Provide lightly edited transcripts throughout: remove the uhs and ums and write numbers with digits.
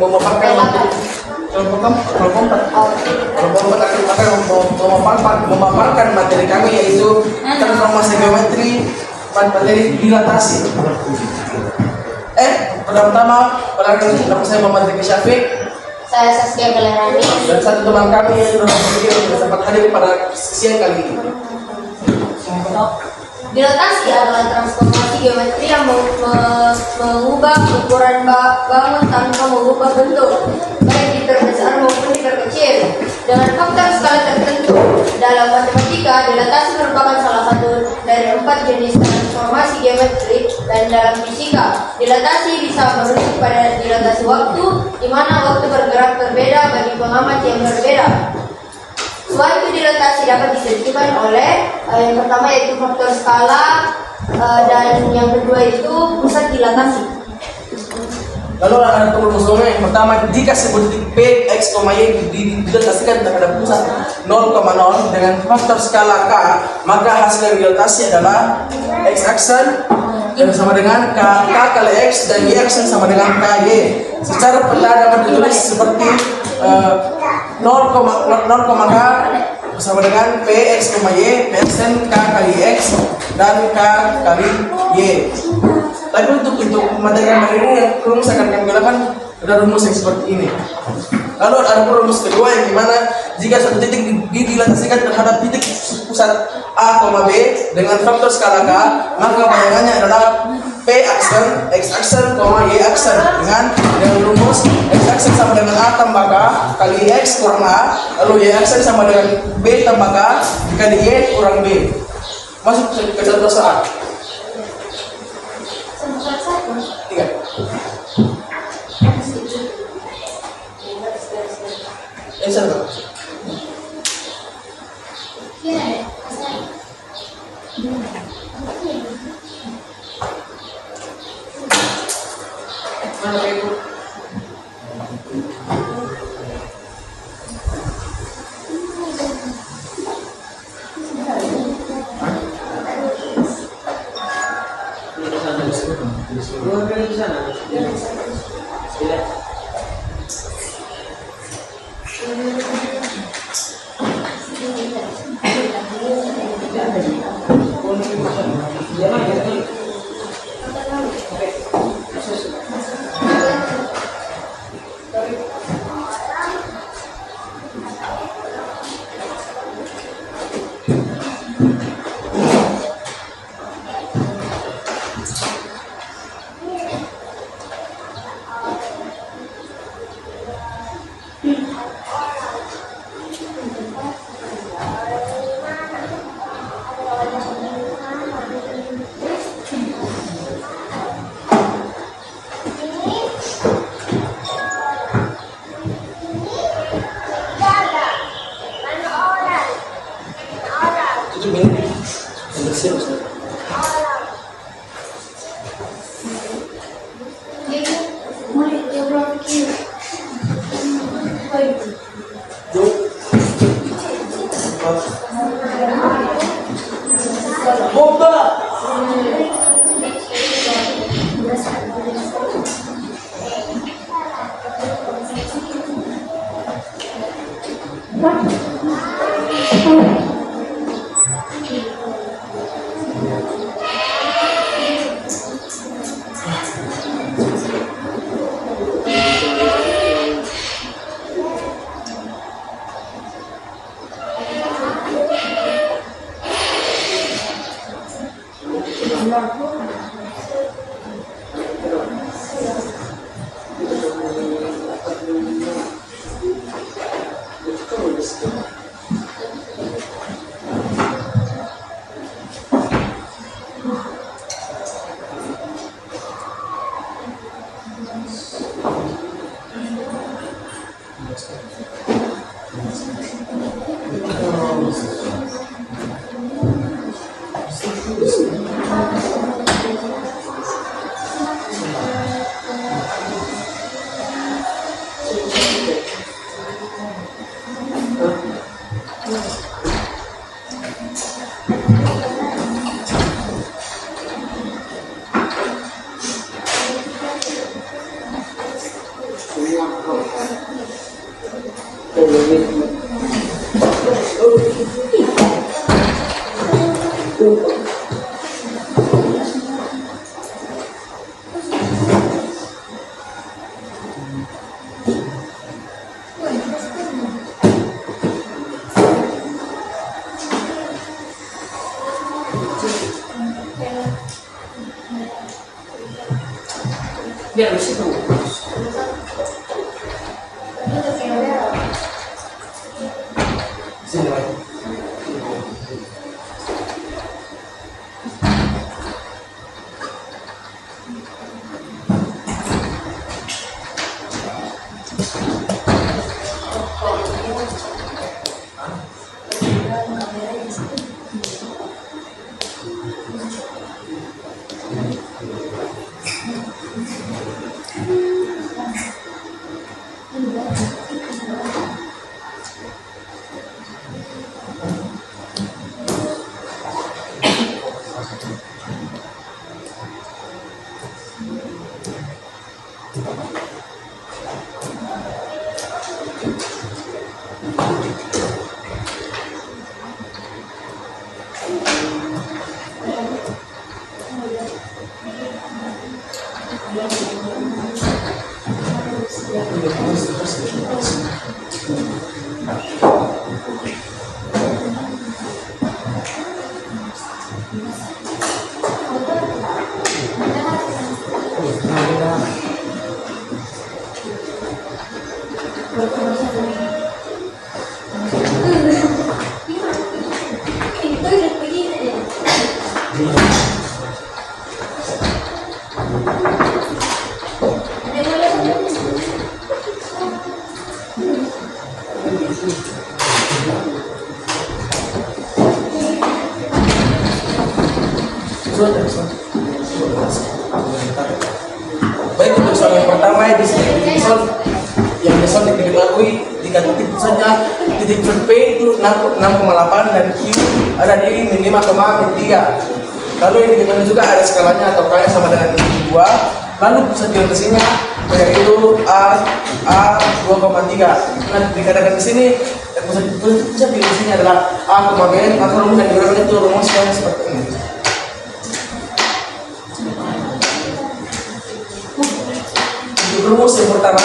memaparkan kelompok 4 akan memaparkan materi kami yaitu transformasi geometri materi dilatasi. Pertama nama saya Muhammad Zaki Syafiq. Saya Saskia Galerani. Dan satu teman kami yang sempat hadir pada siang kali ini. Dilatasi adalah transformasi geometri yang mengubah ukuran bangun tanpa mengubah bentuk, baik di terbesar maupun di terkecil, dengan faktor skala tertentu. Dalam matematika, dilatasi merupakan salah satu dari 4 jenis transformasi geometri, dan dalam fisika, dilatasi bisa merujuk pada dilatasi waktu, di mana waktu bergerak berbeda bagi pengamat yang berbeda. Suatu dilatasi dapat ditentukan oleh yang pertama yaitu faktor skala, dan yang kedua itu pusat dilatasi. Lalu ada rumusnya yang pertama, jika sebuah titik P, X, Y dilatasikan terhadap pusat 0,0 dengan faktor skala K, maka hasil dilatasi adalah X aksen yang sama dengan K kali X dan Y aksen sama dengan KY. Secara peta dapat ditulis seperti 0, K sama dengan P, X, Y, P aksen K kali X dan K kali Y. Tapi untuk materi ini yang rumus akan kami gunakan ada rumus yang seperti ini. Lalu ada rumus kedua yang dimana jika satu titik dilatasikan terhadap titik pusat A, B dengan faktor skala K, maka bayangannya adalah P aksen, X aksen, Y aksen dengan rumus X aksen sama dengan A tambah K kali X kurang A, lalu Y aksen sama dengan B tambah K kali Y kurang B. Masuk ke contoh soal. 3. Mana ibu? Di sana. Semua Biar di situ. Sini lagi. Baik, untuk soal yang pertama di sini yang besar diketahui titik saja titik P itu 6,8 dan Q ada di min 5,3. Lalu yang diketahui juga ada skalanya atau K sama dengan 2. Lalu pusat dilintasinya yaitu A 2,3. Nah, dikatakan di sini pusat dilintasinya adalah A, B atau rumus yang digunakan itu rumus yang seperti ini. Rumus yang pertama,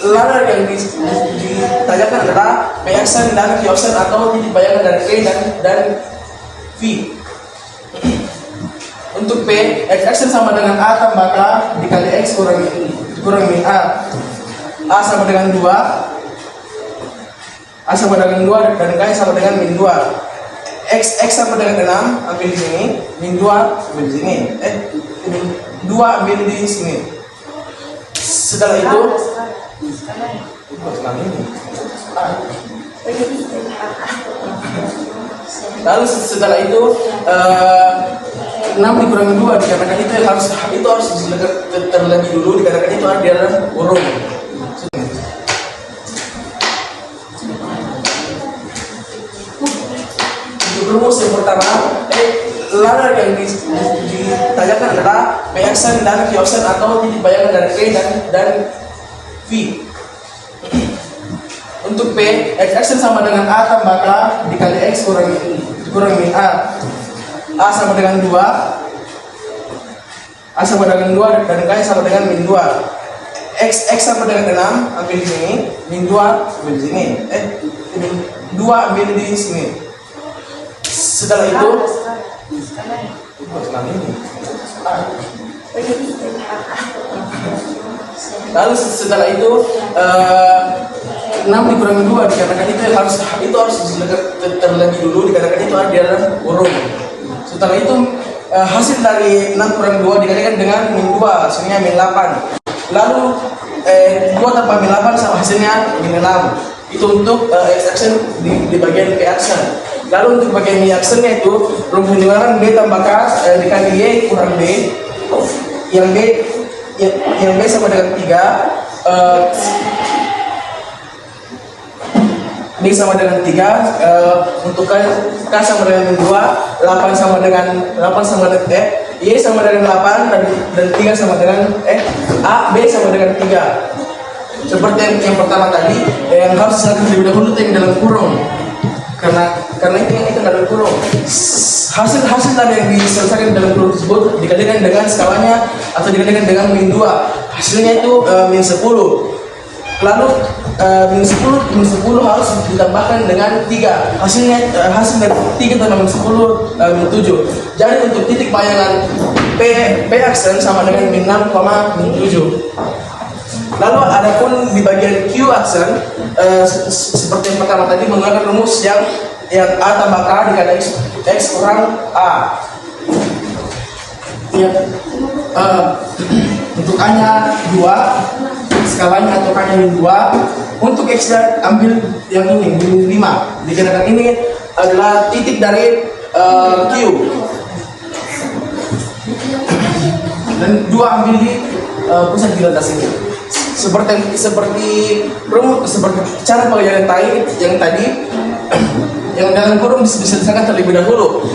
ladder yang ditanyakan adalah P-aksen dan Q-aksen atau titik bayangan dari P dan V. Untuk P, X-aksen sama dengan A tambah K dikali X kurang min A. A sama dengan 2, A sama dengan 2 dan K sama dengan min 2. X sama dengan 6, ambil di sini, min 2 ambil di sini. 2 ambil di sini. Setelah itu lalu setelah itu 6 dikurangi 2 dikatakan itu harus terlebih dulu dikatakan itu ada di dalam kurung. Rumus yang pertama, ladder yang ditanyakan adalah P-aksen dan Q-aksen atau titik bayangan dari P dan V. Untuk P, X-aksen sama dengan A tambah K dikali X kurang min A. A sama dengan 2, A sama dengan 2 dan K sama dengan min 2. X sama dengan 6, ambil di sini, min 2 ambil di sini. 2 ambil di sini. Setelah itu lalu setelah itu 6 dikurangi 2 dikatakan itu harus terlebih dulu dikatakan itu ada di dalam kurung. Setelah itu hasil dari 6 kurang 2 dikalikan dengan min 2 hasilnya min 8. Lalu 2 tambah min 8 sama hasilnya min 6. Itu untuk X-aksen di bagian P-aksen. Lalu untuk bagian Y-aksennya itu rumus yang digunakan B tambah K dikali Y kurang B. Yang B sama dengan 3, B sama dengan 3, untuk K sama dengan 2, 8 sama dengan Y sama dengan 8 dan 3 sama dengan B sama dengan 3. seperti yang pertama tadi, yang harus diselesaikan terlebih dahulu itu yang dalam kurung. Karena itu dalam kurung. Hasil tadi yang diselesaikan dalam kurung tersebut dikalikan dengan skalanya atau dikalikan dengan min 2. Hasilnya itu min 10. Lalu min 10 harus ditambahkan dengan 3. Hasil dari 3 tambah min 10 min 7. Jadi untuk titik bayangan P aksen sama dengan min 6, min 7. Lalu adapun di bagian Q aksen seperti yang pertama tadi menggunakan rumus yang A tambah K dikali X kurang A. Ya, untuk A-nya 2, skalanya atau K-nya min 2. Untuk X-nya ambil yang ini, min 5. Dikarenakan ini adalah titik dari Q. Dan 2 ambil di pusat dilatasi ini. Seperti cara pengajaran yang tadi yang dalam kurung diselesaikan terlebih dahulu.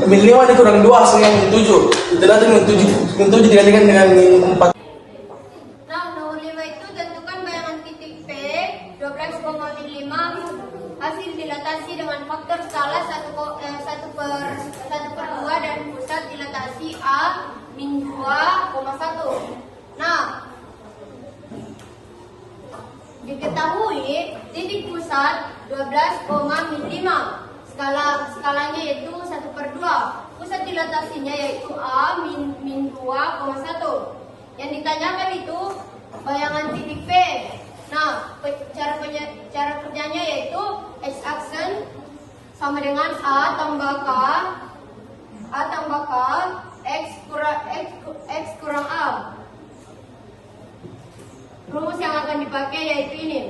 Min 5 dikurang 2 hasilnya min 7. Itulah min 7 dikalikan dengan min 4. Nah, nomor 5 itu tentukan bayangan titik P 12,5 hasil dilatasi dengan faktor skala 1/2 dan pusat dilatasi A min 2,1. Nah, diketahui titik pusat 12,5. Skalanya yaitu 1/2. Pusat dilatasinya yaitu A min 2,1. Yang ditanyakan itu bayangan titik P. Nah, cara kerjanya yaitu X aksen sama dengan A tambah K X kurang A. Rumus yang akan dipakai yaitu ini.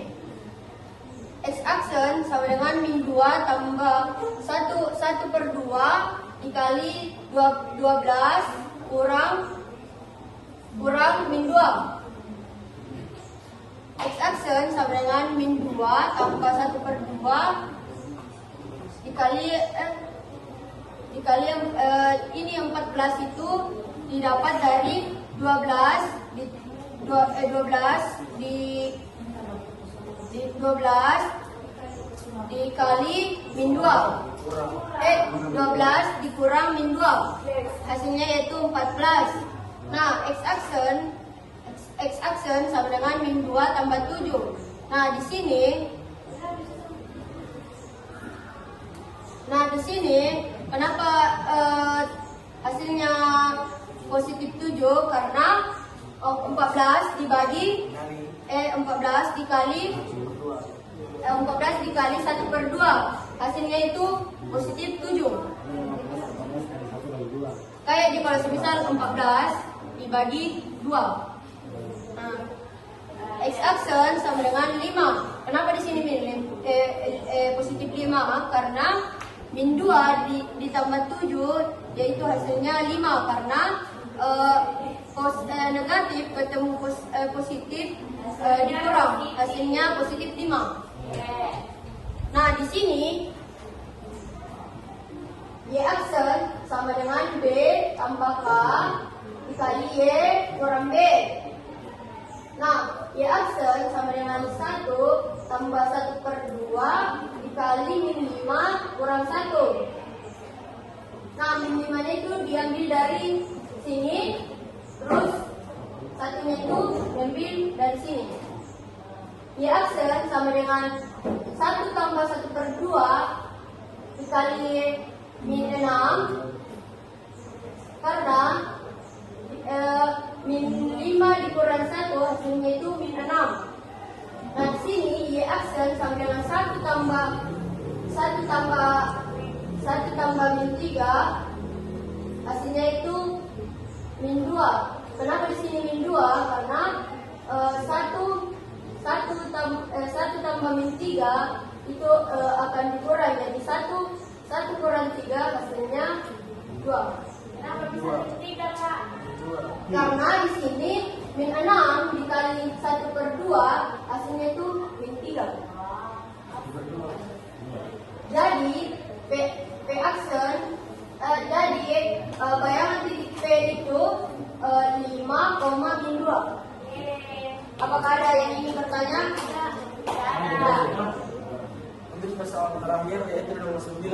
X aksen sama dengan min 2 tambah 1/2 dikali 12 kurang min 2. X aksen sama dengan min 2 tambah 1/2 dikali ini 14 itu didapat dari 12 dikali min 2. 12 dikurang min 2. Hasilnya yaitu 14. Nah, X aksen sama dengan min 2 tambah 7. Nah, di sini kenapa hasilnya positif 7? Karena 14 dikali 1/2 hasilnya itu positif 7. Kayak kalau semisal 14 dibagi 2. Nah, X aksen sama dengan 5. Kenapa di sini positif 5? Karena min 2 ditambah 7 yaitu hasilnya 5. Karena negatif ketemu positif dikurang, hasilnya positif 5. Nah, di sini Y aksen sama dengan B tambah K dikali Y kurang B. Nah, Y aksen sama dengan 1 tambah 1/2 dikali min 5 kurang 1. Nah, min 5-nya itu diambil dari sini, terus satunya itu diambil dari sini. Y aksen sama dengan 1 tambah 1/2 dikali min 6. Karena min 5 dikurang 1 hasilnya itu min 6. Nah, di sini Y aksen sama dengan 1 tambah min 3 hasilnya itu min 2. Kenapa di sini min 2? Karena 1 tambah min 3 itu akan dikurang, jadi 1 kurang 3 hasilnya 2. Kenapa bisa min 3, Kak? Karena di sini min 6 dikali 1/2 hasilnya itu min 3. Jadi P aksen bayangan titik P itu 5, min 2. Apakah ada yang ingin bertanya? Tidak. Untuk persoalan terakhir yaitu nomor 9.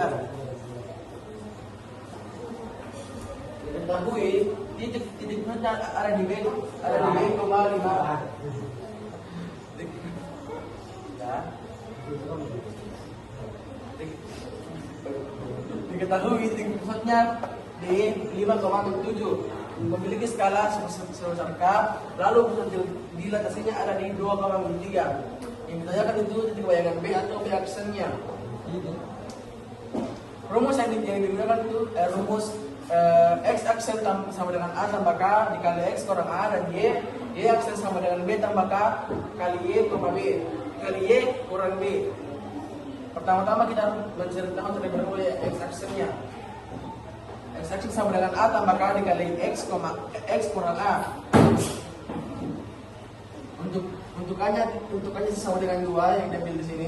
Diketahui titik-titiknya ada di B, koma 5. Ya. Diketahui titik pusatnya di 5,7 memiliki skala sebesar K, lalu pusat dilatasinya ada di 2,3. Yang ditanyakan itu titik bayangan B atau B aksennya. Rumus yang digunakan itu rumus X aksen sama dengan A tambah K dikali X kurang A, dan Y aksen sama dengan B tambah K kali Y koma B kali Y kurang B. Pertama-tama kita menceritakan terlebih dahulu X aksennya. X aksen sama dengan A tambah K dikali X kurang A. Untukannya sama dengan 2 yang diambil di sini.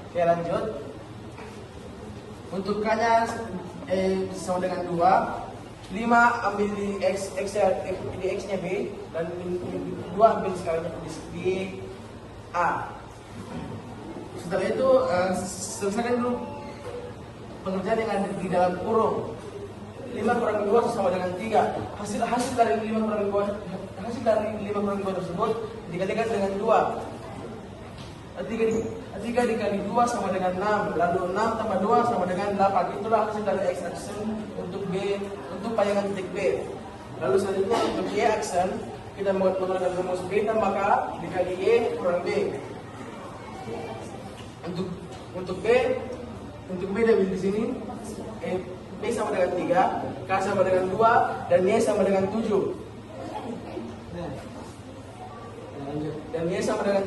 Oke, lanjut. Untukannya sama dengan 2. 5 ambil di X-nya B, dan 2 ambil skalanya di A. Setelah itu selesaikan dulu pengerjaan yang ada di dalam kurung. 5 kurang 2 sama dengan 3. Hasil dari 5 kurang 2 tersebut dikalikan dengan 2. 3 dikali 2 sama dengan 6. Lalu 6 tambah 2 sama dengan 8. Itulah hasil dari X aksen untuk B, untuk payangan titik B. Lalu selanjutnya untuk Y aksen kita menggunakan rumus B tambah K dikali Y kurang B. Untuk B diambil di sini. B sama dengan 3, K sama dengan 2, dan Y sama dengan 7. Dan Y sama dengan